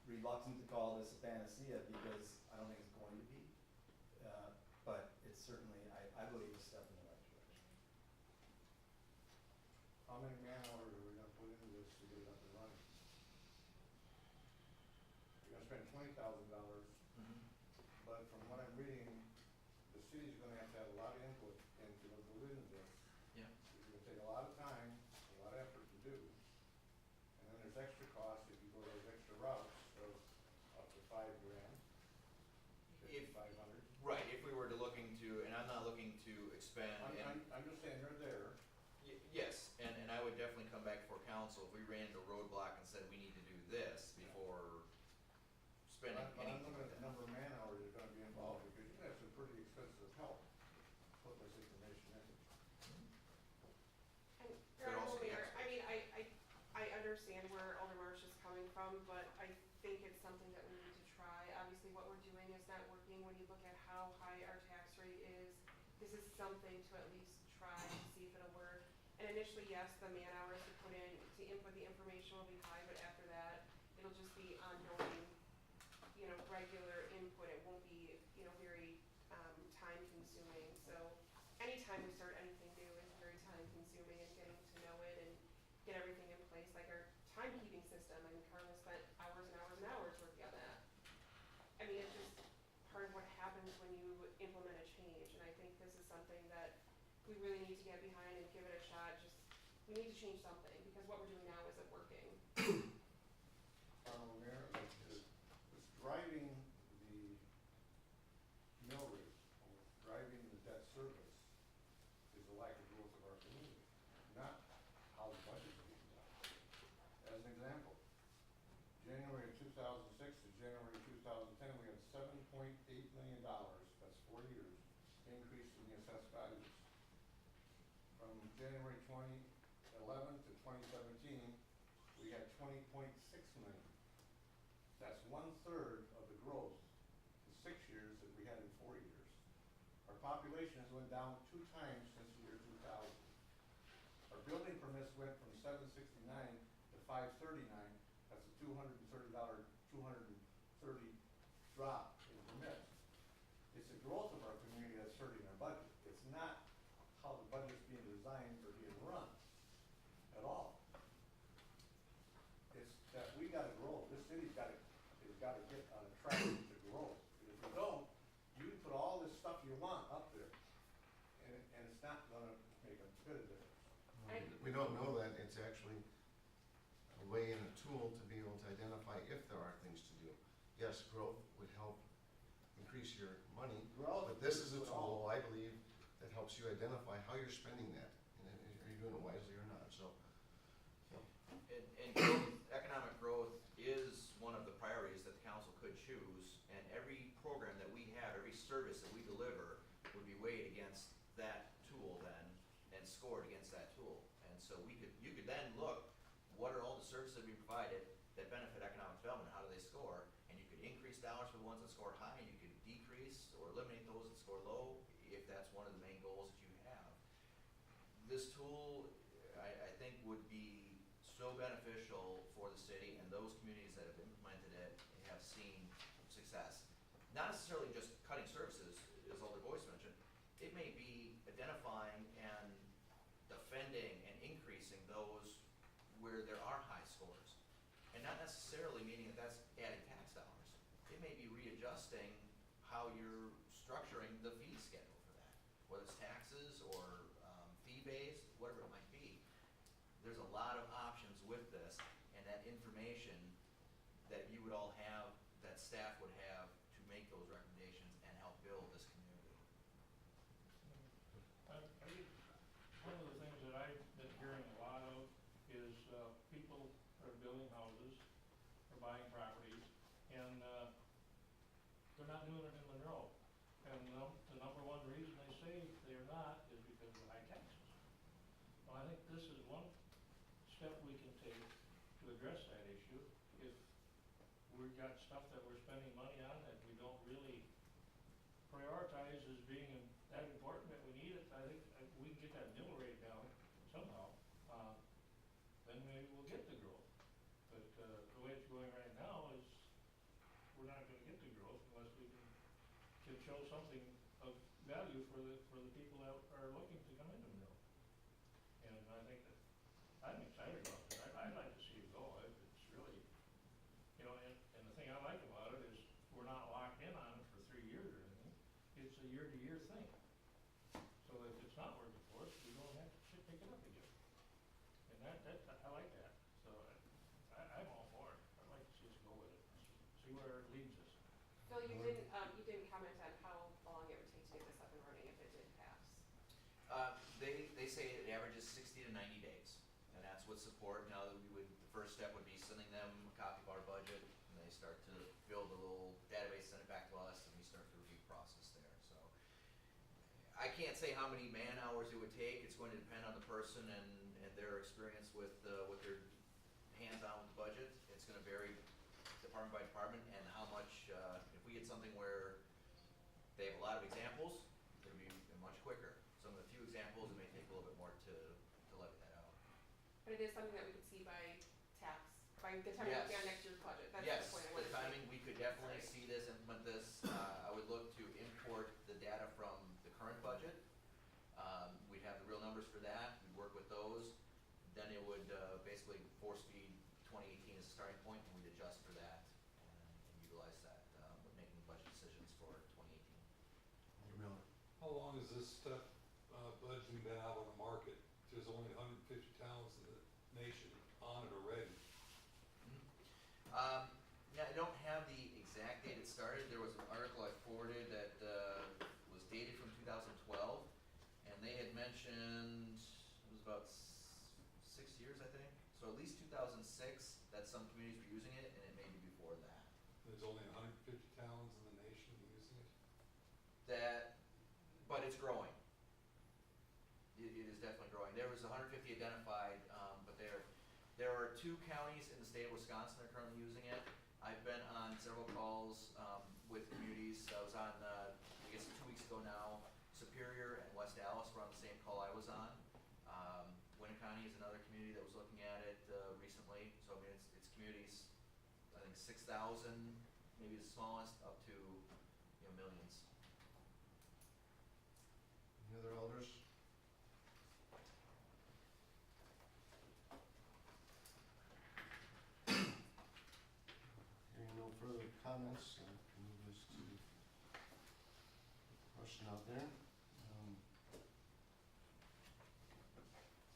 reluctant to call this a panacea because I don't think it's going to be. But it's certainly, I believe, a step in the right direction. How many man hours are we gonna put into this to get it up and running? You're gonna spend $20,000, but from what I'm reading, the city's gonna have to have a lot of input into into this. Yeah. It's gonna take a lot of time, a lot of effort to do. And then there's extra costs if you go those extra routes of up to $5,000, If, 500. right, if we were to looking to, and I'm not looking to expand. I'm just saying you're there. Yes, and I would definitely come back before council if we ran into a roadblock and said we need to do this before spending But I'm anything looking like at the that. number of man hours that's gonna be involved, because you have some pretty expensive help putting this information in. And They're also Mayor, experts. I mean, I understand where Alder Marsh is coming from, but I think it's something that we need to try. Obviously, what we're doing is not working when you look at how high our tax rate is. This is something to at least try to see if it'll work. And initially, yes, the man hours to put in, to input the information will be high, but after that, it'll just be ongoing, regular input. It won't be, very, time consuming. So anytime we start anything new is very time consuming, and getting to know it and get everything in place, like our timekeeping system. I mean, Carla spent hours and hours and hours working on that. I mean, it's just part of what happens when you implement a change, and I think this is something that we really need to get behind and give it a shot. We need to change something, because what we're doing now isn't working. Mayor, what's driving the mill rate, or what's driving the debt service, is the lack of growth of our community, not how the budget is being done. As an example, January of 2006 to January of 2010, we had $7.8 million, that's 4 years, increase in the assessed values. From January 2011 to 2017, we had 20.6 million. That's 1/3 of the growth in 6 years that we had in 4 years. Our population has went down 2 times since the year 2000. Our building permits went from 769 to 539. That's a $230 drop in permits. It's the growth of our community that's hurting our budget. It's not how the budget's being designed or being run at all. It's that we gotta grow. This city's gotta get on a track to grow. And if we don't, you can put all this stuff you want up there, and it's not gonna make a bit of difference. We don't know that. It's actually a way and a tool to be able to identify if there are things to do. Yes, growth would help increase your money, Growth but this is a would all- tool, I believe, that helps you identify how you're spending that, and are you doing it wisely or not, so. And growth, economic growth is one of the priorities that the council could choose, and every program that we have, every service that we deliver would be weighed against that tool then, and scored against that tool. And so you could then look, what are all the services that we provided that benefit economic development, how do they score? And you could increase dollars for the ones that score high, and you could decrease or eliminate those that score low, if that's one of the main goals that you have. This tool, I think, would be so beneficial for the city, and those communities that have implemented it have seen success. Not necessarily just cutting services, as Alder Boyce mentioned. It may be identifying and defending and increasing those where there are high scores, and not necessarily meaning that that's adding tax dollars. It may be readjusting how you're structuring the fee schedule for that, whether it's taxes or fee-based, whatever it might be. There's a lot of options with this, and that information that you would all have, that staff would have to make those recommendations and help build this community. I think one of the things that I've been hearing a lot of is people are building houses or buying properties, and they're not doing it in Monroe. And the number one reason they say they're not is because of high taxes. Well, I think this is one step we can take to address that issue. If we've got stuff that we're spending money on that we don't really prioritize as being that important that we need it, I think we can get that mill rate down somehow. Then maybe we'll get the growth. But the way it's going right now is we're not gonna get the growth unless we can show something of value for the people that are looking to come into Monroe. And I think that, I'm excited about it, I'd like to see it go, it's really, you know, and the thing I like about it is, we're not locked in on it for 3 years or anything, it's a year-to-year thing. So if it's not working for us, we don't have to pick it up again. And I like that, so I'm all for it, I'd like to see us go with it, see where it leads us. Phil, you didn't comment on how long it would take to get this up and running if it did pass. They say it averages 60 to 90 days, and that's with support. Now, the first step would be sending them a copy of our budget, and they start to build a little database, send it back to us, and we start the review process there, so. I can't say how many man hours it would take, it's going to depend on the person and their experience with their hands-on with the budget. It's gonna vary department by department, and how much, if we get something where they have a lot of examples, it'll be much quicker. Some of the few examples, it may take a little bit more to levy that out. But it is something that we could see by by the time we Yes. get on next year's budget, that's Yes, the point I the wanted to make. timing, we could definitely Sorry. see this, implement this. I would look to import the data from the current budget. We'd have the real numbers for that, we'd work with those. Then it would basically force feed 2018 as a starting point, and we'd adjust for that and utilize that with making budget decisions for 2018. Alder Miller. How long has this stuff, budgeting been out on the market? There's only 150 towns in the nation on it already. Yeah, I don't have the exact date it started. There was an article I forwarded that was dated from 2012, and they had mentioned, it was about 6 years, I think. So at least 2006 that some communities were using it, and it may be before that. There's only 150 towns in the nation using it. But it's growing. It is definitely growing. There was 150 identified, but there are 2 counties in the state of Wisconsin that are currently using it. I've been on several calls with communities. I was on, I guess 2 weeks ago now, Superior and West Dallas were on the same call I was on. Winneconne is another community that was looking at it recently. So I mean, it's communities, I think 6,000, maybe the smallest, up to millions. Any other alders? Hearing no further comments, I can move this to the question out there.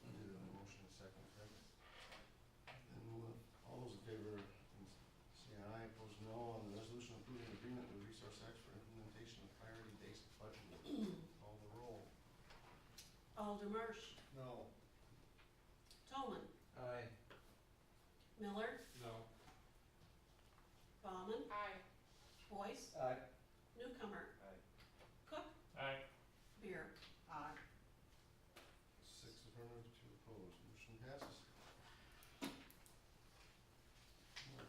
We did a motion and second, correct? Then all those in favor, say aye, opposed no, on the resolution approving agreement with Resource X for implementation of priority-based budgeting. Call the roll. Alder Marsh. No. Toman. Aye. Miller. No. Bauman. Aye. Boyce. Aye. Newcomer. Aye. Cook. Aye. Beer. Aye. 6 affirmative, 2 opposed, motion passes.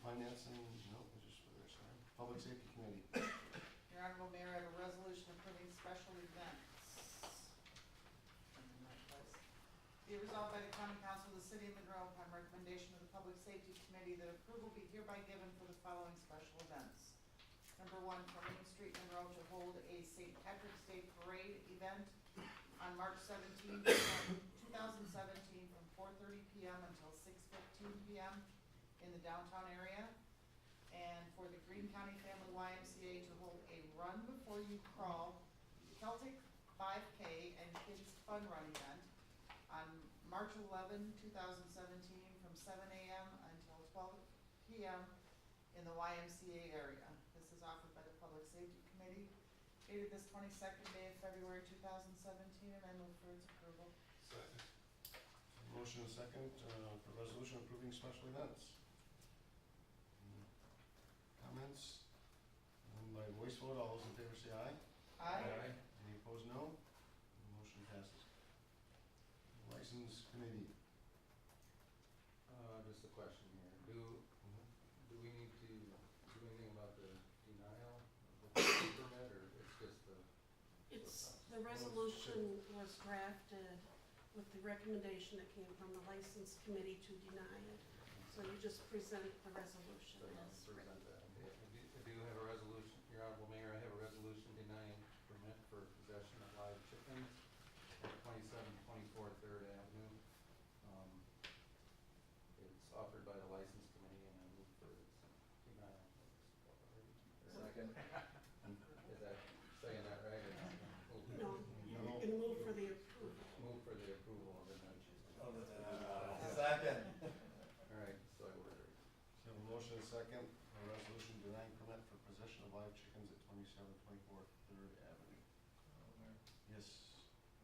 Financing, no, it's just for their side. Public Safety Committee. Your Honorable Mayor, I have a resolution approving special events. Be it resolved by the Common Council of the City of Monroe upon recommendation of the Public Safety Committee that approval be hereby given for the following special events. Number 1, for Main Street, Monroe to hold a St. Patrick's Day Parade event on March 17, 2017 from 4:30 p.m. until 6:15 p.m. in the downtown area. And for the Greene County Family YMCA to hold a Run Before You Crawl Celtic 5K and Kids Fun Run event on March 11, 2017 from 7 a.m. until 12 p.m. in the YMCA area. This is offered by the Public Safety Committee, dated this 22nd day of February 2017, and I move for its approval. Second. Motion and second for resolution approving special events. Comments? By voice vote, all those in favor say aye. Aye. Any opposed, no. Motion passes. License Committee. Just a question here, do we need to do anything about the denial of the permit, or it's just the? The resolution was drafted with the recommendation that came from the License Committee to deny it. So you just present the resolution So as present written. that, okay. I do have a resolution, Your Honorable Mayor, I have a resolution denying permit for possession of live chickens at 2724 Third Avenue. It's offered by the License Committee and I move for its denial. Second. Is that, saying that right or not? No, you're gonna move for the approval. Move for the approval of the night. Second. All right, so I order it. So have a motion and a second, a resolution denying permit for possession of live chickens at 2724 Third Avenue. Yes.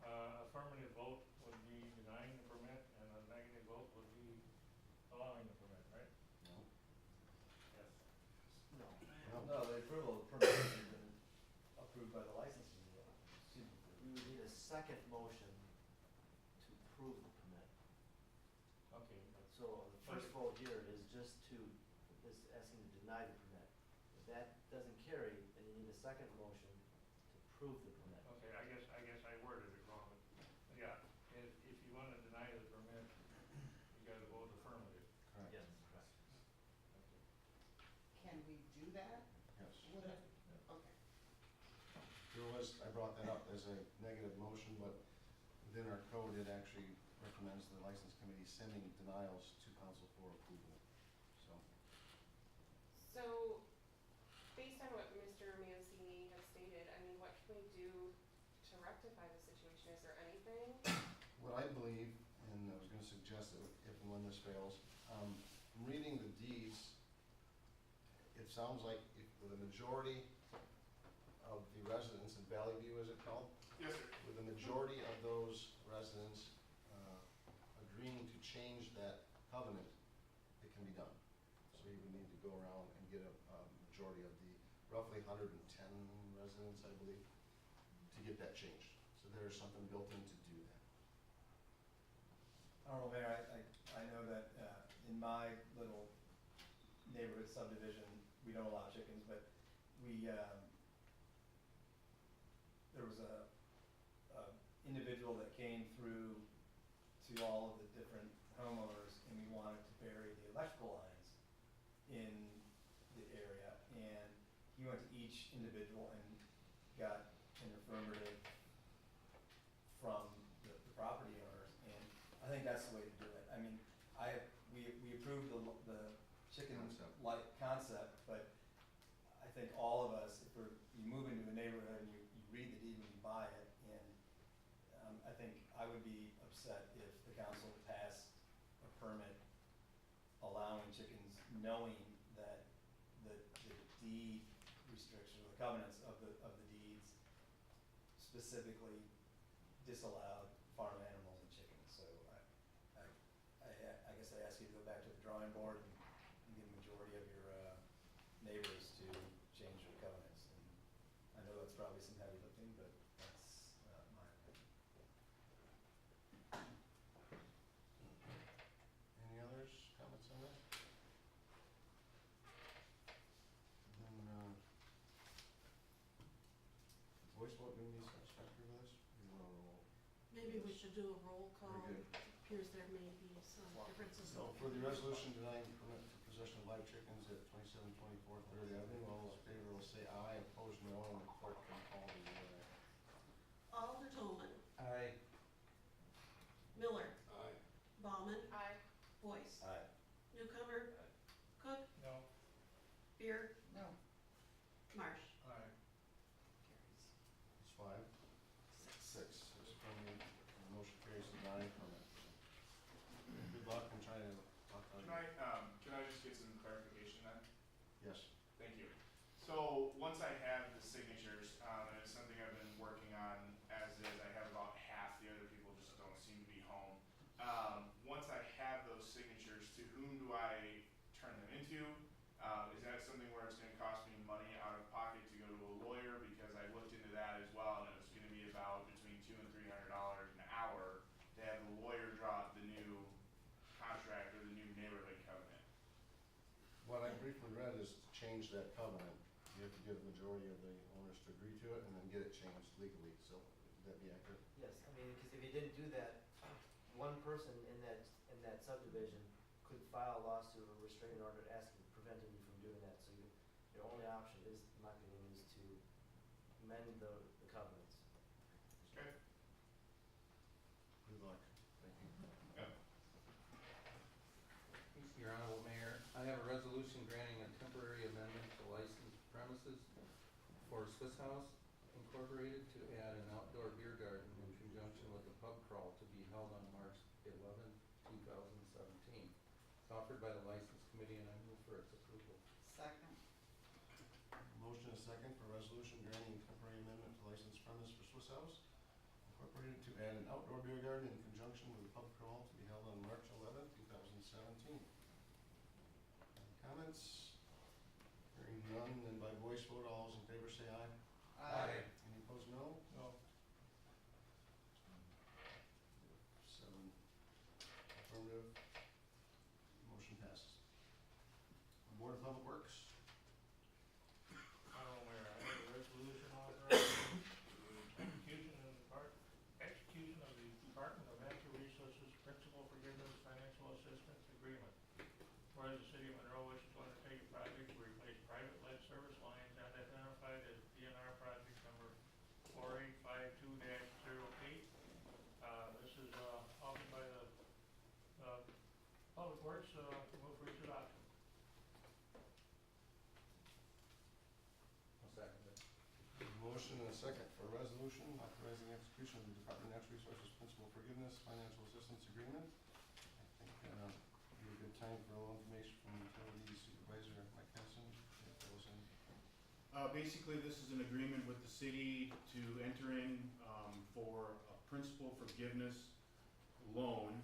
Affirmative vote would be denying the permit, and a negative vote would be allowing the permit, right? No. Yes. No. No. No, the approval of the permit has been approved by the licensing board. Excuse me. We would need a second motion to approve the permit. Okay, but So the first vote here is just to, is asking to deny the permit. If that doesn't carry, then you need a second motion to approve the permit. okay, I guess I worded it wrong, but, yeah, if you wanna deny the permit, you gotta vote affirmative. Correct. Yes, correct. Okay. Can we do that? Yes. Would it, okay. There was, I brought that up as a negative motion, but within our code, it actually recommends the license committee sending denials to council for approval, so. So, based on what Mr. Mancini has stated, I mean, what can we do to rectify the situation? Is there anything? What I believe, and I was gonna suggest that if and when this fails, from reading the deeds, it sounds like if with a majority of the residents in Valley View, is it called? Yes, sir. With a majority of those residents agreeing to change that covenant, it can be done. So you would need to go around and get a majority of the roughly 110 residents, I believe, to get that changed. So there's something built in to do that. I don't know, Mayor, I know that in my little neighborhood subdivision, we don't allow chickens, but we, there was a individual that came through to all of the different homeowners, and we wanted to bury the electrical lines in the area, and he went to each individual and got an affirmative from the property owners, and I think that's the way to do it. I mean, we approved the chicken Concept. like concept, but I think all of us, if you move into a neighborhood and you read the deed when you buy it, and I think I would be upset if the council passed a permit allowing chickens, knowing that the deed restrictions or the covenants of the deeds specifically disallowed farm animals and chickens. So I guess I ask you to go back to the drawing board and get a majority of your neighbors to change their covenants. And I know that's probably some heavy lifting, but that's my opinion. Any others, comments on that? Then, voice vote being satisfactory with this? Or you want to roll? Maybe we should do a roll call. Very good. Appears there may be some differences. So for the resolution denying permit for possession of live chickens at 2724 Third Avenue, all those in favor will say aye, opposed no, and the clerk can call the roll. Alder Tolman, Aye. Miller, Aye. Bauman, Aye. Boyce, Aye. Newcomer, Cook, No. Beer, No. Marsh. Aye. It's 5. 6. Six affirmative, motion carries to deny permit. Good luck in trying to talk on Can I just get some clarification then? Yes. Thank you. So, once I have the signatures, and it's something I've been working on as is, I have about half, the other people just don't seem to be home. Once I have those signatures, to whom do I turn them into? Is that something where it's gonna cost me money out of pocket to go to a lawyer? Because I looked into that as well, and it was gonna be about between $200 and $300 an hour to have the lawyer draw up the new contract or the new neighborhood covenant. What I briefly read is to change that covenant, you have to get a majority of the owners to agree to it and then get it changed legally, so would that be accurate? Yes, I mean, because if you didn't do that, one person in that subdivision could file a lawsuit or restraining order asking, preventing you from doing that. So your only option is, in my opinion, is to amend the covenants. Okay. Good luck. Thank you. Yep. Your Honorable Mayor, I have a resolution granting a temporary amendment to licensed premises for Swiss House Incorporated to add an outdoor beer garden in conjunction with the pub crawl to be held on March 11th, 2017. It's offered by the License Committee and I move for its approval. Second. Motion is second for resolution granting temporary amendment to licensed premise for Swiss House Incorporated to add an outdoor beer garden in conjunction with a pub crawl to be held on March 11th, 2017. Any comments? Hearing none, then by voice vote, all those in favor say aye. Aye. Any opposed, no? No. 7 affirmative. Motion passes. Board of Public Works. Honorable Mayor, I have a resolution authorizing execution of the Department of Natural Resources Principal Forgiveness Financial Assistance Agreement. Whereas the city of Monroe wishes to undertake a project to replace private lead service lines identified as DNR project number 4852-08. This is, offered by the, Public Works, move for its adoption. I'll second it. Motion and a second for resolution authorizing execution of the Department of Natural Resources Principal Forgiveness Financial Assistance Agreement. I think, be a good time for a little information from Utilities Supervisor Mike Henson, if there was any. Basically, this is an agreement with the city to enter in, for a principal forgiveness loan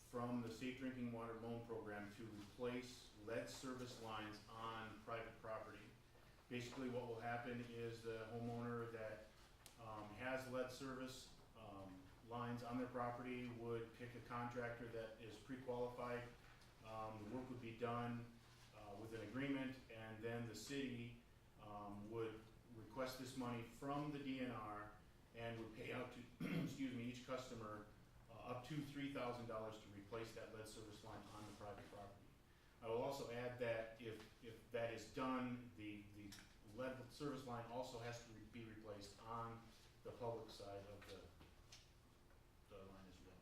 from the Safe Drinking Water Loan Program to replace lead service lines on private property. Basically, what will happen is the homeowner that, has lead service, lines on their property would pick a contractor that is pre-qualified. The work would be done, with an agreement, and then the city, would request this money from the DNR and would pay out to, excuse me, each customer, up to $3,000 to replace that lead service line on the private property. I will also add that if that is done, the lead service line also has to be replaced on the public side of the line as well.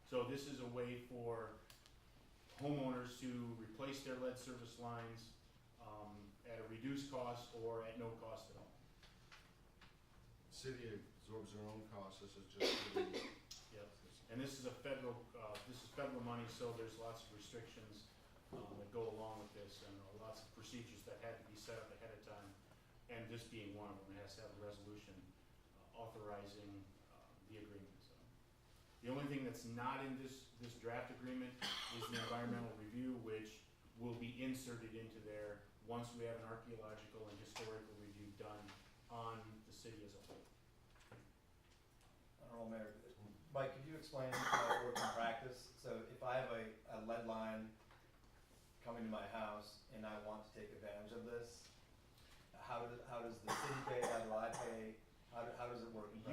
So this is a way for homeowners to replace their lead service lines, at a reduced cost or at no cost at all. City absorbs their own costs, this is just for the. Yep. And this is federal money, so there's lots of restrictions, that go along with this, and lots of procedures that had to be set up ahead of time. And this being one of them, it has to have a resolution, authorizing, the agreement, so. The only thing that's not in this draft agreement is the environmental review, which will be inserted into there once we have an archaeological and historical review done on the city as a whole. Honorable Mayor, Mike, could you explain how it works in practice? So if I have a lead line coming to my house and I want to take advantage of this, how does the city pay, how do I pay, how does it work in practice?